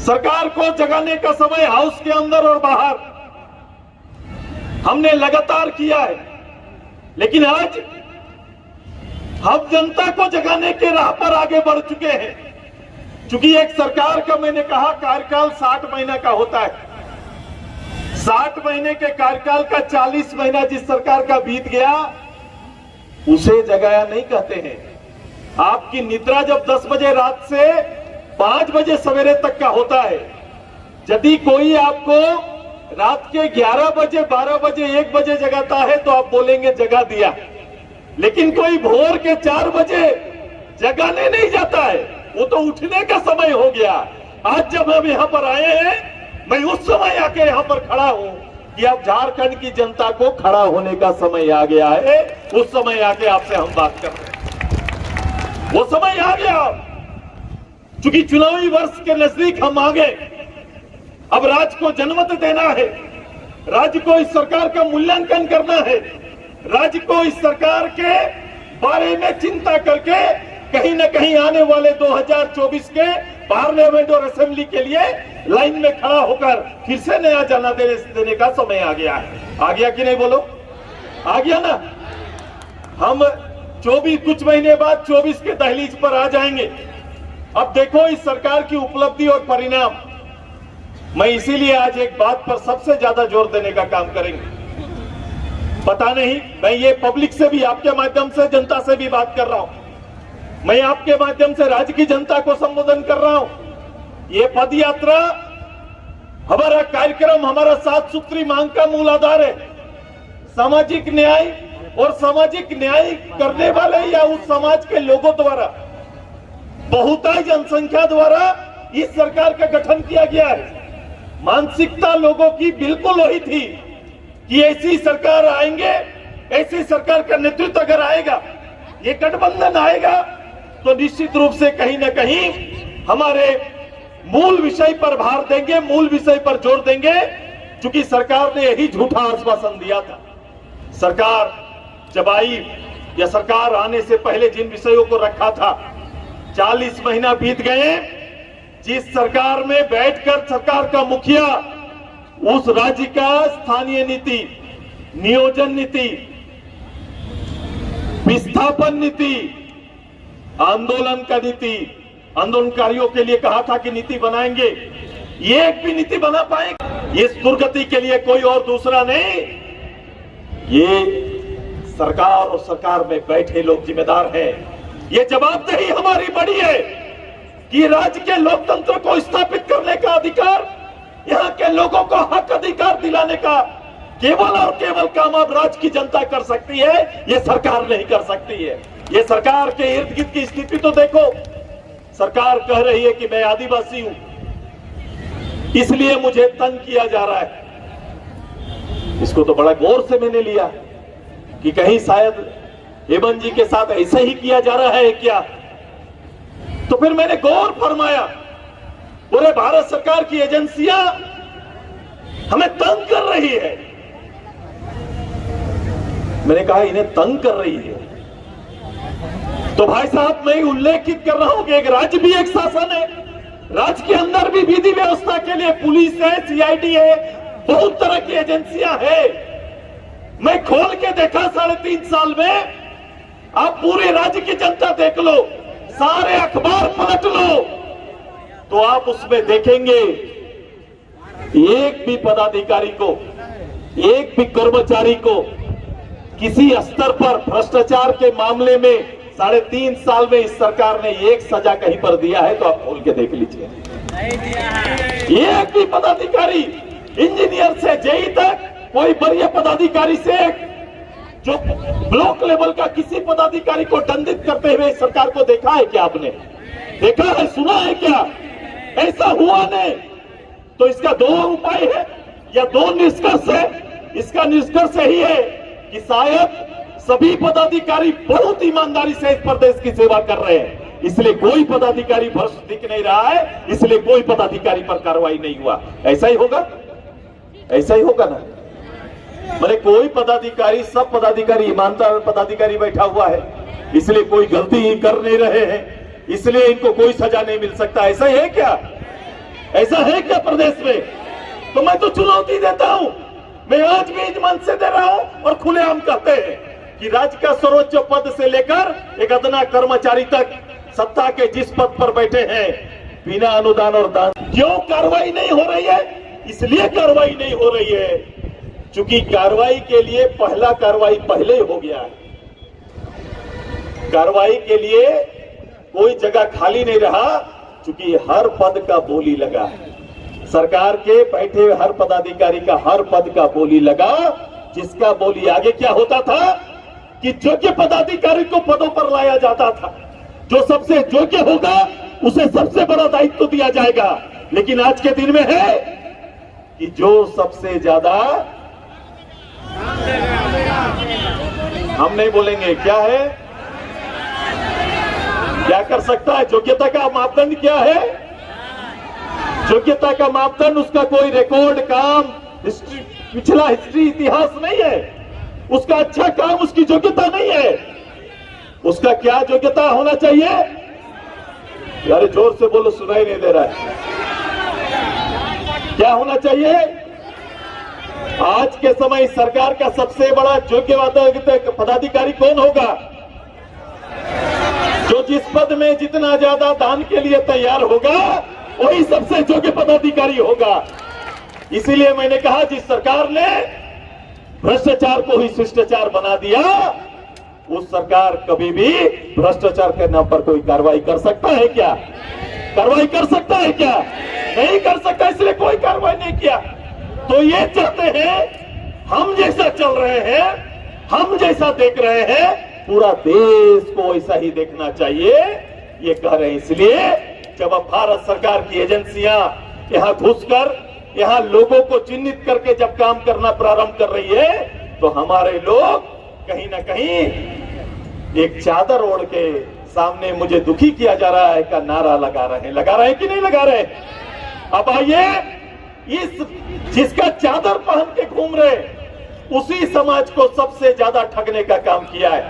सरकार को जगाने का समय हाउस के अंदर और बाहर हमने लगातार किया है, लेकिन आज हम जनता को जगाने के राह पर आगे बढ़ चुके हैं। चूंकि एक सरकार का, मैंने कहा, कार्यकाल 60 महीने का होता है। 60 महीने के कार्यकाल का 40 महीना जिस सरकार का बीत गया उसे जगाया नहीं कहते हैं। आपकी निद्रा जब 10 बजे रात से 5 बजे सवेरे तक का होता है, यदि कोई आपको रात के 11 बजे, 12 बजे, 1 बजे जगाता है तो आप बोलेंगे जगा दिया। लेकिन कोई भोर के 4 बजे जगाने नहीं जाता है, वो तो उठने का समय हो गया। आज जब हम यहाँ पर आए हैं, मैं उस समय आके यहाँ पर खड़ा हूँ कि अब झारखंड की जनता को खड़ा होने का समय आ गया है। उस समय आके आपसे हम बात कर रहे हैं, वो समय आ गया। चूंकि चुनावी वर्ष के नजदीक हम आ गए, अब राज्य को जनमत देना है, राज्य को इस सरकार का मूल्यांकन करना है, राज्य को इस सरकार के बारे में चिंता करके कहीं न कहीं आने वाले 2024 के पार्लियामेंट और असेंबली के लिए लाइन में खड़ा होकर फिर से नया जाना देने का समय आ गया है। आ गया कि नहीं, बोलो? आ गया ना। हम 24 कुछ महीने बाद 24 के दहलीज पर आ जाएंगे। अब देखो इस सरकार की उपलब्धि और परिणाम। मैं इसीलिए आज एक बात पर सबसे ज्यादा जोर देने का काम करेंगे। पता नहीं, मैं ये पब्लिक से भी, आपके माध्यम से जनता से भी बात कर रहा हूं। मैं आपके माध्यम से राज्य की जनता को संबोधन कर रहा हूं। ये पद यात्रा, हमारा कार्यक्रम, हमारा 7 सूत्री मांग का मूल आधार है। सामाजिक न्याय और सामाजिक न्याय करने वाले या उस समाज के लोगों द्वारा, बहुतायत जनसंख्या द्वारा इस सरकार का गठन किया गया है। मानसिकता लोगों की बिल्कुल वही थी कि ऐसी सरकार आएंगे, ऐसी सरकार का नेतृत्व अगर आएगा, ये गठबंधन आएगा तो निश्चित रूप से कहीं ना कहीं हमारे मूल विषय पर भार देंगे, मूल विषय पर जोर देंगे। क्योंकि सरकार ने यही झूठा आश्वासन दिया था। सरकार जब आई या सरकार आने से पहले जिन विषयों को रखा था, 40 महीना बीत गए। जिस सरकार में बैठकर सरकार का मुखिया उस राज्य का स्थानीय नीति, नियोजन नीति, विस्थापन नीति, आंदोलन का नीति, आंदोलनकारियों के लिए कहा था कि नीति बनाएंगे, ये एक भी नीति बना पाएंगे? इस दुर्गति के लिए कोई और दूसरा नहीं, ये सरकार और सरकार में बैठे लोग जिम्मेदार हैं। ये जवाबदेही हमारी बड़ी है कि राज्य के लोकतंत्र को स्थापित करने का अधिकार, यहाँ के लोगों को हक अधिकार दिलाने का केवल और केवल काम अब राज्य की जनता कर सकती है, ये सरकार नहीं कर सकती है। ये सरकार के इर्द गिर्द की स्थिति तो देखो। सरकार कह रही है कि मैं आदिवासी हूं, इसलिए मुझे तंग किया जा रहा है। इसको तो बड़ा गौर से मैंने लिया कि कहीं शायद हेमंत जी के साथ ऐसा ही किया जा रहा है क्या। तो फिर मैंने गौर फरमाया, पूरे भारत सरकार की एजेंसियां हमें तंग कर रही है। मैंने कहा इन्हें तंग कर रही है तो भाई साहब मैं उल्लेखित कर रहा हूं कि एक राज्य भी एक शासन है, राज्य के अंदर भी विधि व्यवस्था के लिए पुलिस है, सीआईडी है, बहुत तरह की एजेंसियां है। मैं खोल के देखा 3.5 साल में, आप पूरे राज्य की जनता देख लो, सारे अखबार पलट लो तो आप उसमें देखेंगे एक भी पदाधिकारी को, एक भी कर्मचारी को किसी स्तर पर भ्रष्टाचार के मामले में 3.5 साल में इस सरकार ने एक सजा कहीं पर दिया है तो आप खोल के देख लीजिए। एक भी पदाधिकारी, इंजीनियर से जेई तक, कोई वरीय पदाधिकारी से जो ब्लॉक लेवल का किसी पदाधिकारी को दंडित करते हुए इस सरकार को देखा है क्या? आपने देखा है, सुना है क्या? ऐसा हुआ नहीं। तो इसका 2 उपाय है या 2 निष्कर्ष है। इसका निष्कर्ष यही है कि शायद सभी पदाधिकारी बहुत ईमानदारी से इस प्रदेश की सेवा कर रहे हैं, इसलिए कोई पदाधिकारी भ्रष्ट दिख नहीं रहा है, इसलिए कोई पदाधिकारी पर कार्रवाई नहीं हुआ। ऐसा ही होगा, ऐसा ही होगा ना। मैंने कोई पदाधिकारी, सब पदाधिकारी ईमानदार पदाधिकारी बैठा हुआ है, इसलिए कोई गलती कर नहीं रहे हैं, इसलिए इनको कोई सजा नहीं मिल सकता। ऐसा ही है क्या? ऐसा है क्या प्रदेश में? तो मैं तो चुनौती देता हूं, मैं आज भी इस मंच से दे रहा हूं और खुलेआम कहते हैं कि राज्य का सर्वोच्च पद से लेकर एक अदना कर्मचारी तक सत्ता के जिस पद पर बैठे हैं, बिना अनुदान और दान क्यों कार्रवाई नहीं हो रही है? इसलिए कार्रवाई नहीं हो रही है क्योंकि कार्रवाई के लिए पहला कार्रवाई पहले ही हो गया है। कार्रवाई के लिए कोई जगह खाली नहीं रहा क्योंकि हर पद का बोली लगा है। सरकार के बैठे हुए हर पदाधिकारी का हर पद का बोली लगा, जिसका बोली आगे क्या होता था कि योग्य पदाधिकारी को पदों पर लाया जाता था। जो सबसे योग्य होगा उसे सबसे बड़ा दायित्व दिया जाएगा। लेकिन आज के दिन में है कि जो सबसे ज्यादा, हम नहीं बोलेंगे, क्या है, क्या कर सकता है? योग्यता का मापदंड क्या है? योग्यता का मापदंड उसका कोई रिकॉर्ड, काम, पिछला हिस्ट्री, इतिहास नहीं है। उसका अच्छा काम उसकी योग्यता नहीं है। उसका क्या योग्यता होना चाहिए? यार जोर से बोलो, सुनाई नहीं दे रहा है। क्या होना चाहिए? आज के समय सरकार का सबसे बड़ा योग्य पदाधिकारी कौन होगा? जो जिस पद में जितना ज्यादा दान के लिए तैयार होगा वही सबसे योग्य पदाधिकारी होगा। इसीलिए मैंने कहा, जिस सरकार ने भ्रष्टाचार को ही शिष्टाचार बना दिया, उस सरकार कभी भी भ्रष्टाचार के नाम पर कोई कार्रवाई कर सकता है क्या? कार्रवाई कर सकता है क्या? नहीं कर सकता, इसलिए कोई कार्रवाई नहीं किया। तो ये चाहते हैं, हम जैसा चल रहे हैं, हम जैसा देख रहे हैं, पूरा देश को ऐसा ही देखना चाहिए, ये कह रहे हैं। इसलिए जब अब भारत सरकार की एजेंसियां यहां घुसकर यहां लोगों को चिन्हित करके जब काम करना प्रारंभ कर रही है, तो हमारे लोग कहीं ना कहीं एक चादर ओढ़ के सामने मुझे दुखी किया जा रहा है का नारा लगा रहे हैं कि नहीं लगा रहे? अब आइए, इस जिसका चादर पहन के घूम रहे उसी समाज को सबसे ज्यादा ठगने का काम किया है।